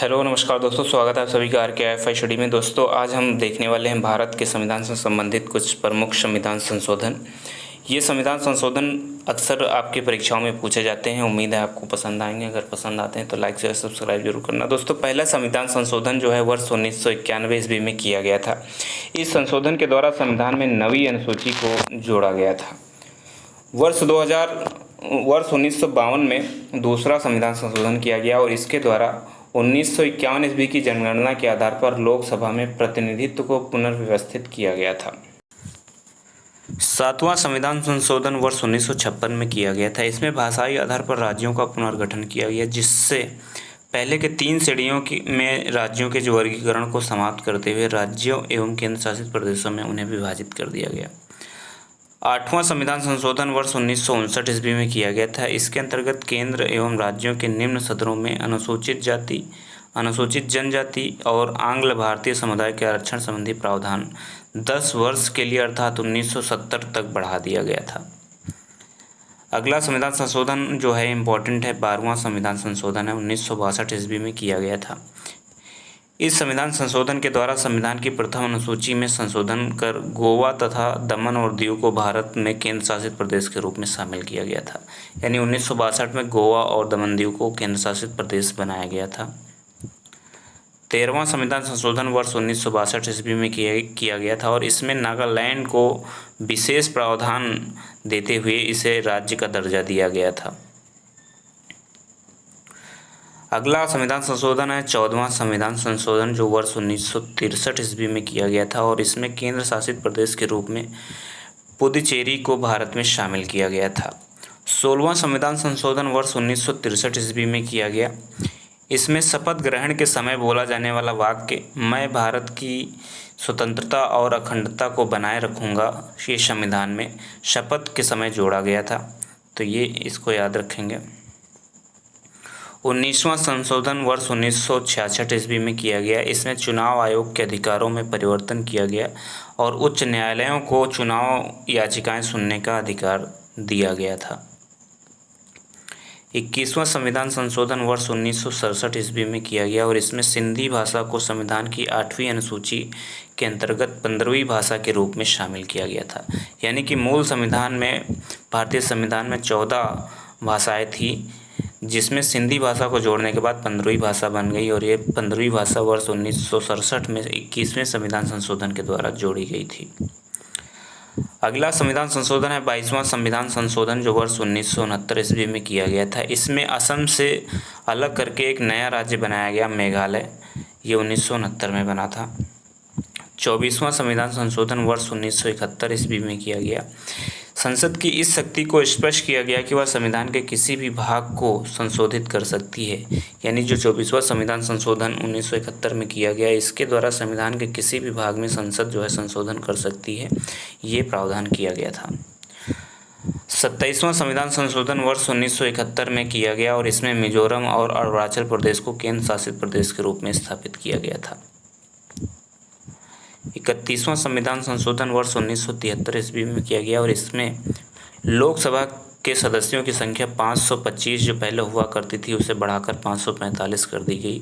Hello नमस्कार दोस्तों, स्वागत है आप सभी का RKFI स्टडी में। दोस्तों आज हम देखने वाले हैं भारत के संविधान से संबंधित कुछ प्रमुख संविधान संशोधन। ये संविधान संशोधन अक्सर आपकी परीक्षाओं में पूछे जाते हैं। उम्मीद है आपको पसंद आएंगे। अगर पसंद आते हैं तो लाइक शेयर सब्सक्राइब जरूर करना। दोस्तों पहला संविधान संशोधन जो है वर्ष 1991 ईस्वी में किया गया था। इस संशोधन के द्वारा संविधान में नवी अनुसूची को जोड़ा गया था। वर्ष 1952 में दूसरा संविधान संशोधन किया गया और इसके द्वारा 1951 ईस्वी की जनगणना के आधार पर लोकसभा में प्रतिनिधित्व को पुनर्व्यवस्थित किया गया था। सातवां संविधान संशोधन वर्ष 1956 में किया गया था। इसमें भाषाई आधार पर राज्यों का पुनर्गठन किया गया, जिससे पहले के 3 श्रेणियों में राज्यों के जो वर्गीकरण को समाप्त करते हुए राज्यों एवं केंद्र शासित प्रदेशों में उन्हें विभाजित कर दिया गया। 8वां संविधान संशोधन वर्ष 1959 ईस्वी में किया गया था। इसके अंतर्गत केंद्र एवं राज्यों के निम्न सदनों में अनुसूचित जाति, अनुसूचित जनजाति और आंग्ल भारतीय समुदाय के आरक्षण संबंधी प्रावधान 10 वर्ष के लिए अर्थात 1970 तक बढ़ा दिया गया था। अगला संविधान संशोधन जो है इम्पोर्टेंट है, 12वां संविधान संशोधन है, 1962 ईस्वी में किया गया था। इस संविधान संशोधन के द्वारा संविधान की प्रथम अनुसूची में संशोधन कर गोवा तथा दमन और दीव को भारत में केंद्र शासित प्रदेश के रूप में शामिल किया गया था। यानी 1962 में गोवा और दमन दीव को केंद्र शासित प्रदेश बनाया गया था। 13वां संविधान संशोधन वर्ष 1962 ईस्वी में किया गया था और इसमें नागालैंड को विशेष प्रावधान देते हुए इसे राज्य का दर्जा दिया गया था। अगला संविधान संशोधन है 14वां संविधान संशोधन, जो वर्ष 1963 ईस्वी में किया गया था और इसमें केंद्र शासित प्रदेश के रूप में पुदुचेरी को भारत में शामिल किया गया था। 16वां संविधान संशोधन वर्ष 1963 ईस्वी में किया गया। इसमें शपथ ग्रहण के समय बोला जाने वाला वाक्य मैं भारत की स्वतंत्रता और अखंडता को बनाए रखूँगा, ये संविधान में शपथ के समय जोड़ा गया था, तो ये इसको याद रखेंगे। 19वां संशोधन वर्ष 1966 ईस्वी में किया गया। इसमें चुनाव आयोग के अधिकारों में परिवर्तन किया गया और उच्च न्यायालयों को चुनाव याचिकाएं सुनने का अधिकार दिया गया था। 21वां संविधान संशोधन वर्ष 1967 ईस्वी में किया गया और इसमें सिंधी भाषा को संविधान की 8वीं अनुसूची के अंतर्गत 15वीं भाषा के रूप में शामिल किया गया था। यानी कि मूल संविधान में, भारतीय संविधान में 14 भाषाएँ थी, जिसमें सिंधी भाषा को जोड़ने के बाद 15वीं भाषा बन गई और ये 15वीं भाषा वर्ष 1967 में 21वें संविधान संशोधन के द्वारा जोड़ी गई थी। अगला संविधान संशोधन है 22वां संविधान संशोधन, जो वर्ष 1969 ईस्वी में किया गया था। इसमें असम से अलग करके एक नया राज्य बनाया गया, मेघालय, ये 1969 में बना था। 24वां संविधान संशोधन वर्ष 1971 ईस्वी में किया गया। संसद की इस शक्ति को स्पष्ट किया गया कि वह संविधान के किसी भी भाग को संशोधित कर सकती है। यानी जो 24वां संविधान संशोधन 1971 में किया गया, इसके द्वारा संविधान के किसी भी भाग में संसद जो है संशोधन कर सकती है, ये प्रावधान किया गया था। 27वां संविधान संशोधन वर्ष 1971 में किया गया और इसमें मिजोरम और अरुणाचल प्रदेश को केंद्र शासित प्रदेश के रूप में स्थापित किया गया था। 31वां संविधान संशोधन वर्ष 1973 ईस्वी में किया गया और इसमें लोकसभा के सदस्यों की संख्या 525 जो पहले हुआ करती थी उसे बढ़ाकर 545 कर दी गई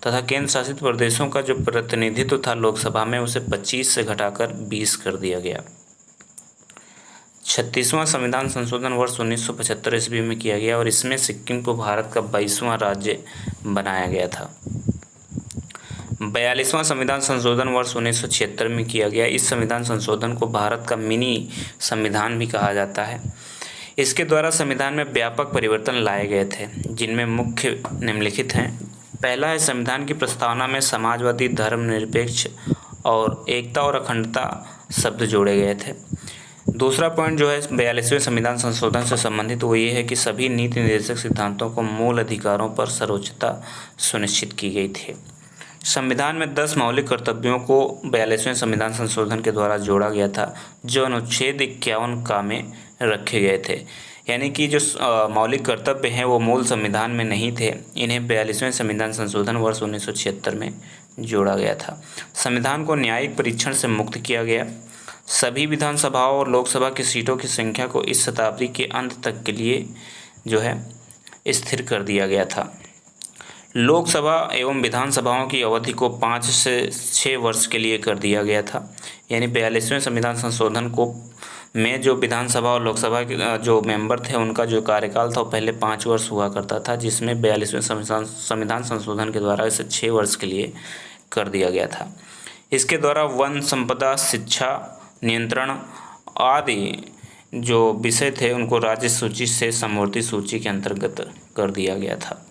तथा केंद्र शासित प्रदेशों का जो प्रतिनिधित्व था लोकसभा में उसे 25 से घटाकर 20 कर दिया गया। 36वां संविधान संशोधन वर्ष 1975 ईस्वी में किया गया और इसमें सिक्किम को भारत का 22वां राज्य बनाया गया था। 42वां संविधान संशोधन वर्ष 1976 में किया गया। इस संविधान संशोधन को भारत का मिनी संविधान भी कहा जाता है। इसके द्वारा संविधान में व्यापक परिवर्तन लाए गए थे, जिनमें मुख्य निम्नलिखित हैं। पहला है, संविधान की प्रस्तावना में समाजवादी, धर्मनिरपेक्ष और एकता और अखंडता शब्द जोड़े गए थे। दूसरा पॉइंट जो है 42वें संविधान संशोधन से संबंधित, वो ये है कि सभी नीति निर्देशक सिद्धांतों को मूल अधिकारों पर सर्वोच्चता सुनिश्चित की गई थी। संविधान में 10 मौलिक कर्तव्यों को 42वें संविधान संशोधन के द्वारा जोड़ा गया था, जो अनुच्छेद 51 का में रखे गए थे। यानी कि जो मौलिक कर्तव्य हैं वो मूल संविधान में नहीं थे, इन्हें 42वें संविधान संशोधन वर्ष 1976 में जोड़ा गया था। संविधान को न्यायिक परीक्षण से मुक्त किया गया। सभी विधानसभाओं और लोकसभा की सीटों की संख्या को इस शताब्दी के अंत तक के लिए जो है स्थिर कर दिया गया था। लोकसभा एवं विधानसभाओं की अवधि को 5 से 6 वर्ष के लिए कर दिया गया था। यानी 42वें संविधान संशोधन को में जो विधानसभा और लोकसभा के जो मेंबर थे उनका जो कार्यकाल था वो पहले 5 वर्ष हुआ करता था, जिसमें 42वें संविधान संशोधन के द्वारा इसे 6 वर्ष के लिए कर दिया गया था। इसके द्वारा वन संपदा, शिक्षा, नियंत्रण आदि जो विषय थे उनको राज्य सूची से समवर्ती सूची के अंतर्गत कर दिया गया था।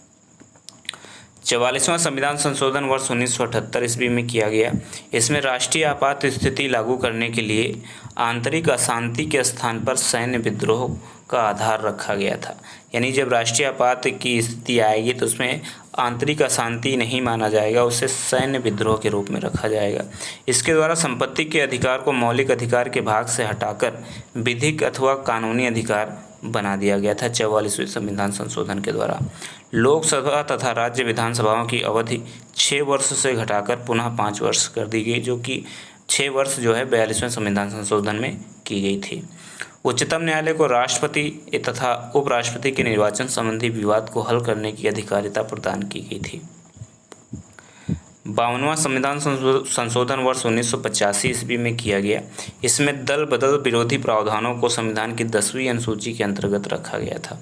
44वां संविधान संशोधन वर्ष 1978 ईस्वी में किया गया। इसमें राष्ट्रीय आपात स्थिति लागू करने के लिए आंतरिक अशांति के स्थान पर सैन्य विद्रोह का आधार रखा गया था। यानी जब राष्ट्रीय आपात की स्थिति आएगी तो उसमें आंतरिक अशांति नहीं माना जाएगा, उसे सैन्य विद्रोह के रूप में रखा जाएगा। इसके द्वारा संपत्ति के अधिकार को मौलिक अधिकार के भाग से हटाकर विधिक अथवा कानूनी अधिकार बना दिया गया था 44वें संविधान संशोधन के द्वारा। लोकसभा तथा राज्य विधानसभाओं की अवधि 6 वर्ष से घटाकर पुनः 5 वर्ष कर दी गई, जो कि 6 वर्ष जो है 42वें संविधान संशोधन में की गई थी। उच्चतम न्यायालय को राष्ट्रपति तथा उपराष्ट्रपति के निर्वाचन संबंधी विवाद को हल करने की अधिकारिता प्रदान की गई थी। 52वां संविधान संशोधन वर्ष 1985 ईस्वी में किया गया। इसमें दल बदल विरोधी प्रावधानों को संविधान की 10वीं अनुसूची के अंतर्गत रखा गया था।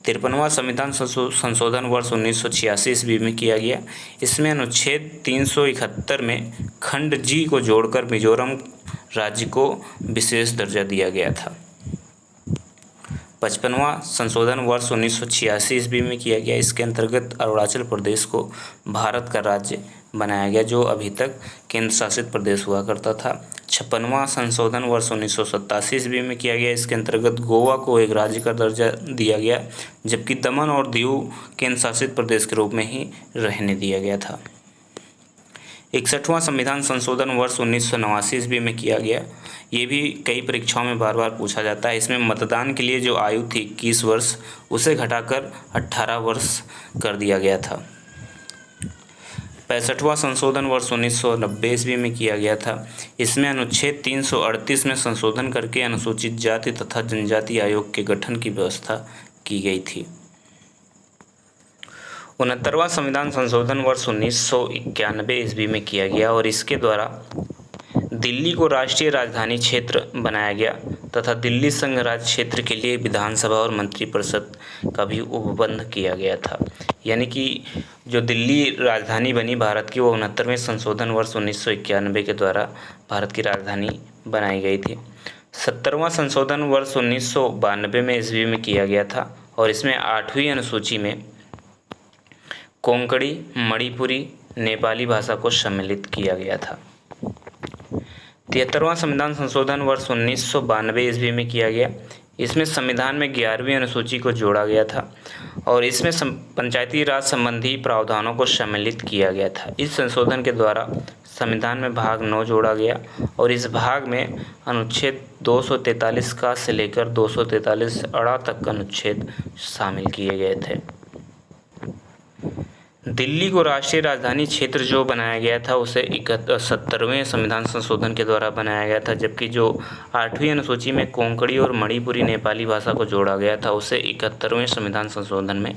53वां संविधान संशोधन वर्ष 1986 ईस्वी में किया गया। इसमें अनुच्छेद 371 में खंड जी को जोड़कर मिजोरम राज्य को विशेष दर्जा दिया गया था। 55वां संशोधन वर्ष 1986 ईस्वी में किया गया। इसके अंतर्गत अरुणाचल प्रदेश को भारत का राज्य बनाया गया, जो अभी तक केंद्र शासित प्रदेश हुआ करता था। 56वां संशोधन वर्ष 1987 ईस्वी में किया गया। इसके अंतर्गत गोवा को एक राज्य का दर्जा दिया गया, जबकि दमन और दीव केंद्र शासित प्रदेश के रूप में ही रहने दिया गया था। 61वां संविधान संशोधन वर्ष 1989 ईस्वी में किया गया। ये भी कई परीक्षाओं में बार बार पूछा जाता है। इसमें मतदान के लिए जो आयु थी 21 वर्ष, उसे घटाकर 18 वर्ष कर दिया गया था। 65वां संशोधन वर्ष 1990 ईस्वी में किया गया था। इसमें अनुच्छेद 338 में संशोधन करके अनुसूचित जाति तथा जनजाति आयोग के गठन की व्यवस्था की गई थी। 69वां संविधान संशोधन वर्ष 1991 ईस्वी में किया गया और इसके द्वारा दिल्ली को राष्ट्रीय राजधानी क्षेत्र बनाया गया तथा दिल्ली संघ राज्य क्षेत्र के लिए विधानसभा और मंत्रिपरिषद का भी उपबंध किया गया था। यानी कि जो दिल्ली राजधानी बनी भारत की, वो 69वें संशोधन वर्ष 1991 के द्वारा भारत की राजधानी बनाई गई थी। 70वां संशोधन वर्ष 1992 में ईस्वी में किया गया था और इसमें 8वीं अनुसूची में कोंकणी, मणिपुरी, नेपाली भाषा को सम्मिलित किया गया था। 73वां संविधान संशोधन वर्ष 1992 ईस्वी में किया गया। इसमें संविधान में 11वीं अनुसूची को जोड़ा गया था और इसमें पंचायती राज संबंधी प्रावधानों को सम्मिलित किया गया था। इस संशोधन के द्वारा संविधान में भाग 9 जोड़ा गया और इस भाग में अनुच्छेद 243 का से लेकर 243 अड़ा तक अनुच्छेद शामिल किए गए थे। दिल्ली को राष्ट्रीय राजधानी क्षेत्र जो बनाया गया था उसे 71वें संविधान संशोधन के द्वारा बनाया गया था, जबकि जो 8वीं अनुसूची में कोंकणी और मणिपुरी नेपाली भाषा को जोड़ा गया था उसे 71वें संविधान संशोधन में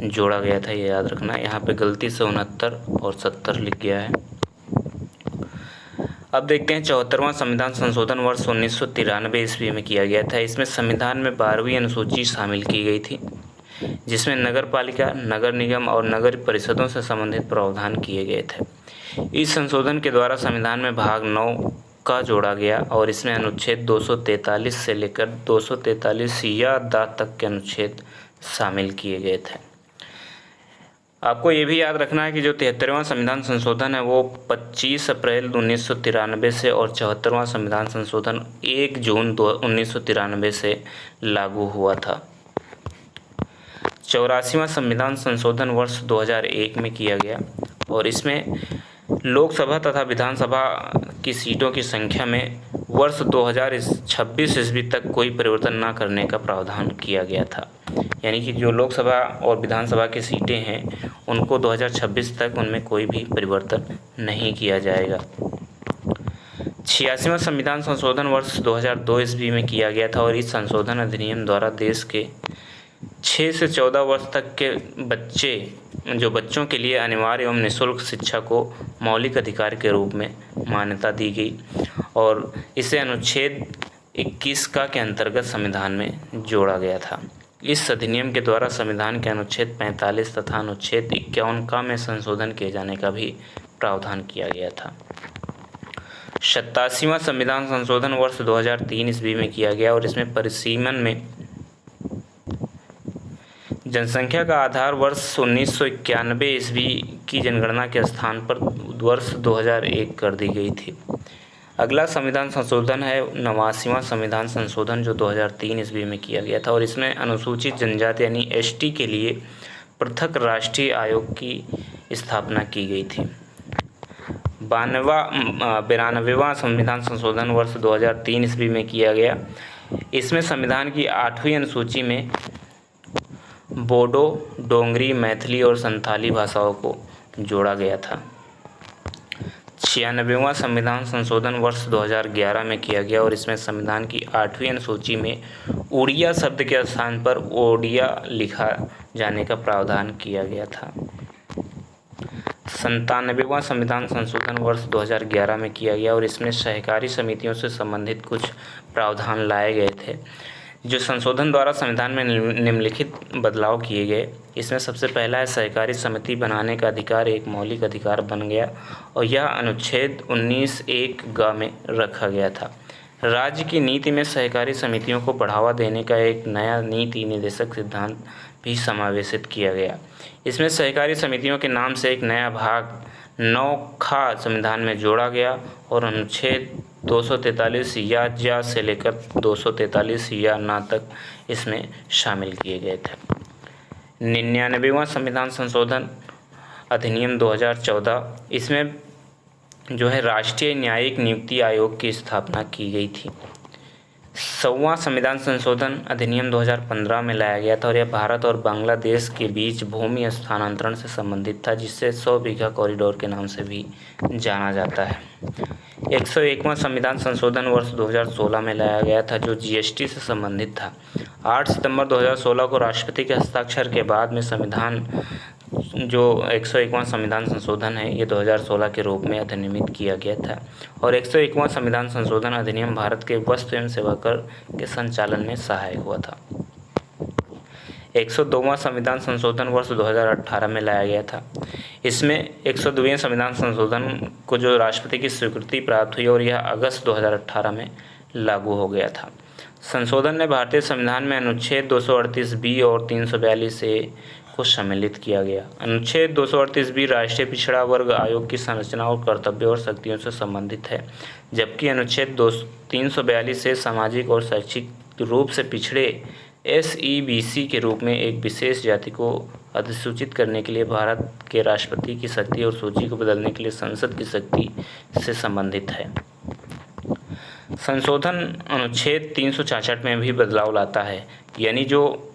जोड़ा गया था। ये याद रखना, यहाँ पे गलती से 69 और 70 लिख गया है। अब देखते हैं 74वां संविधान संशोधन वर्ष 1993 ईस्वी में किया गया था। इसमें संविधान में 12वीं अनुसूची शामिल की गई थी, जिसमें नगर पालिका, नगर निगम और नगर परिषदों से संबंधित प्रावधान किए गए थे। इस संशोधन के द्वारा संविधान में भाग 9 का जोड़ा गया और इसमें अनुच्छेद 243 से लेकर 243 या दा तक के अनुच्छेद शामिल किए गए थे। आपको ये भी याद रखना है कि जो 73वां संविधान संशोधन है वो 25 अप्रैल 1993 से और 74वां संविधान संशोधन 1 जून 1993 से लागू हुआ था। 84वां संविधान संशोधन वर्ष 2001 में किया गया और इसमें लोकसभा तथा विधानसभा की सीटों की संख्या में वर्ष 2026 ईस्वी तक कोई परिवर्तन न करने का प्रावधान किया गया था। यानी कि जो लोकसभा और विधानसभा की सीटें हैं उनको 2026 तक उनमें कोई भी परिवर्तन नहीं किया जाएगा। 86वां संविधान संशोधन वर्ष 2002 ईस्वी में किया गया था और इस संशोधन अधिनियम द्वारा देश के 6 से 14 वर्ष तक के बच्चे जो बच्चों के लिए अनिवार्य एवं निःशुल्क शिक्षा को मौलिक अधिकार के रूप में मान्यता दी गई और इसे अनुच्छेद 21 के अंतर्गत संविधान में जोड़ा गया था। इस अधिनियम के द्वारा संविधान के अनुच्छेद 45 तथा अनुच्छेद 51 में संशोधन किए जाने का भी प्रावधान किया गया था। 87वां संविधान संशोधन वर्ष 2003 ईस्वी में किया गया और इसमें परिसीमन में जनसंख्या का आधार वर्ष 1991 ईस्वी की जनगणना के स्थान पर वर्ष 2001 कर दी गई थी। अगला संविधान संशोधन है 89वां संविधान संशोधन जो 2003 ईस्वी में किया गया था और इसमें अनुसूचित जनजाति यानी एसटी के लिए पृथक राष्ट्रीय आयोग की स्थापना की गई थी। 92वां संविधान संशोधन वर्ष 2003 ईस्वी में किया गया। इसमें संविधान की 8वीं अनुसूची में बोडो, डोंगरी, मैथिली और संथाली भाषाओं को जोड़ा गया था। 96वां संविधान संशोधन वर्ष 2011 में किया गया और इसमें संविधान की 8वीं अनुसूची में उड़िया शब्द के स्थान पर ओडिया लिखा जाने का प्रावधान किया गया था। 97वां संविधान संशोधन वर्ष 2011 में किया गया और इसमें सहकारी समितियों से संबंधित कुछ प्रावधान लाए गए थे। जो संशोधन द्वारा संविधान में निम्नलिखित बदलाव किए गए। इसमें सबसे पहला है सहकारी समिति बनाने का अधिकार एक मौलिक अधिकार बन गया और यह अनुच्छेद 19(1) में रखा गया था। राज्य की नीति में सहकारी समितियों को बढ़ावा देने का एक नया नीति निर्देशक सिद्धांत भी समावेशित किया गया। इसमें सहकारी समितियों के नाम से एक नया भाग 9 संविधान में जोड़ा गया और अनुच्छेद 243 या ज से लेकर 243 या न तक इसमें शामिल किए गए थे। 99वां संविधान संशोधन अधिनियम 2014 इसमें जो है राष्ट्रीय न्यायिक नियुक्ति आयोग की स्थापना की गई थी। 100वां संविधान संशोधन अधिनियम 2015 में लाया गया था और यह भारत और बांग्लादेश के बीच भूमि हस्तांतरण से संबंधित था, जिससे 100 बीघा कॉरिडोर के नाम से भी जाना जाता है। 101वां संविधान संशोधन वर्ष 2016 में लाया गया था जो जीएसटी से संबंधित था। 8 सितंबर 2016 को राष्ट्रपति के हस्ताक्षर के बाद में संविधान जो 101वां संविधान संशोधन है ये 2016 के रूप में अधिनियमित किया गया था और 101वां संविधान संशोधन अधिनियम भारत के वस्तु एवं सेवा कर के संचालन में सहायक हुआ था। 102वां संविधान संशोधन वर्ष 2018 में लाया गया था। इसमें 102वें संविधान संशोधन को जो राष्ट्रपति की स्वीकृति प्राप्त हुई और यह अगस्त 2018 में लागू हो गया था। संशोधन ने भारतीय संविधान में अनुच्छेद 238 और 342 को सम्मिलित किया गया। अनुच्छेद 238 राष्ट्रीय पिछड़ा वर्ग आयोग की संरचना और कर्तव्य और शक्तियों से संबंधित है, जबकि अनुच्छेद 342 सामाजिक और शैक्षिक रूप से पिछड़े SEBC के रूप में एक विशेष जाति को अधिसूचित करने के लिए भारत के राष्ट्रपति की शक्ति और सूची को बदलने के लिए संसद की शक्ति से संबंधित है। संशोधन अनुच्छेद 366 में भी बदलाव लाता है, यानी जो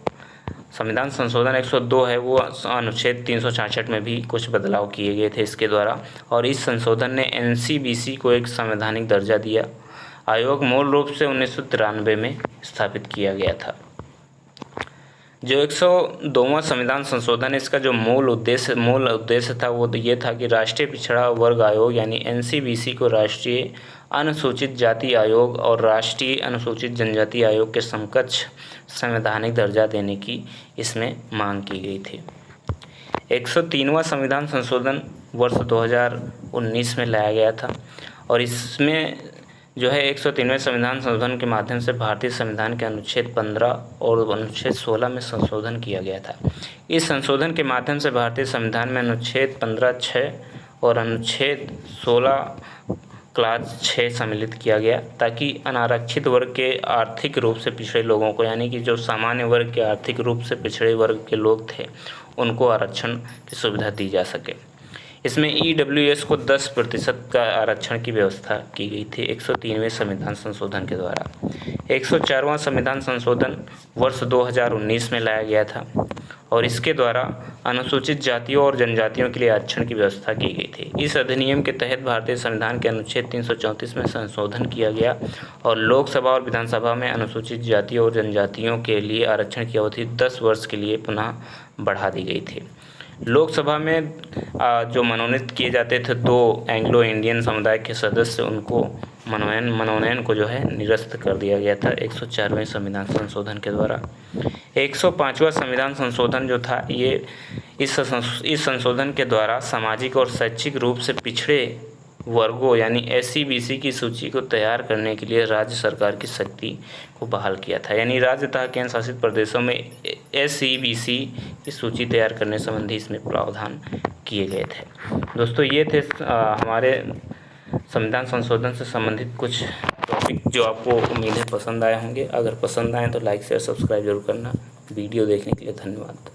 संविधान संशोधन 102 है वो अनुच्छेद 366 में भी कुछ बदलाव किए गए थे इसके द्वारा और इस संशोधन ने NCBC को एक संवैधानिक दर्जा दिया। आयोग मूल रूप से 1993 में स्थापित किया गया था। जो 102वां संविधान संशोधन इसका जो मूल उद्देश्य था वो ये था कि राष्ट्रीय पिछड़ा वर्ग आयोग यानी NCBC को राष्ट्रीय अनुसूचित जाति आयोग और राष्ट्रीय अनुसूचित जनजाति आयोग के समकक्ष संवैधानिक दर्जा देने की इसमें मांग की गई थी। 103वां संविधान संशोधन वर्ष 2019 में लाया गया था और इसमें जो है 103वें संविधान संशोधन के माध्यम से भारतीय संविधान के अनुच्छेद 15 और अनुच्छेद 16 में संशोधन किया गया था। इस संशोधन के माध्यम से भारतीय संविधान में अनुच्छेद 15(6) और अनुच्छेद 16 क्लास 6 सम्मिलित किया गया ताकि अनारक्षित वर्ग के आर्थिक रूप से पिछड़े लोगों को यानी कि जो सामान्य वर्ग के आर्थिक रूप से पिछड़े वर्ग के लोग थे उनको आरक्षण की सुविधा दी जा सके। इसमें EWS को 10% का आरक्षण की व्यवस्था की गई थी 103वें संविधान संशोधन के द्वारा। 104वां संविधान संशोधन वर्ष 2019 में लाया गया था और इसके द्वारा अनुसूचित जातियों और जनजातियों के लिए आरक्षण की व्यवस्था की गई थी। इस अधिनियम के तहत भारतीय संविधान के अनुच्छेद 334 में संशोधन किया गया और लोकसभा और विधानसभा में अनुसूचित जातियों और जनजातियों के लिए आरक्षण की अवधि 10 वर्ष के लिए पुनः बढ़ा दी गई थी। लोकसभा में जो मनोनीत किए जाते थे 2 एंग्लो इंडियन समुदाय के सदस्य, उनको मनोनयन को जो है निरस्त कर दिया गया था 104वें संविधान संशोधन के द्वारा। 105वां संविधान संशोधन जो था ये इस संशोधन के द्वारा सामाजिक और शैक्षिक रूप से पिछड़े वर्गों यानी SC/BC की सूची को तैयार करने के लिए राज्य सरकार की शक्ति को बहाल किया था। यानी राज्य तथा केंद्र शासित प्रदेशों में SC/BC की सूची तैयार करने संबंधी इसमें प्रावधान किए गए थे। दोस्तों ये थे हमारे संविधान संशोधन से संबंधित कुछ टॉपिक जो आपको उम्मीद है पसंद आए होंगे। अगर पसंद आए तो लाइक शेयर सब्सक्राइब जरूर करना। वीडियो देखने के लिए धन्यवाद।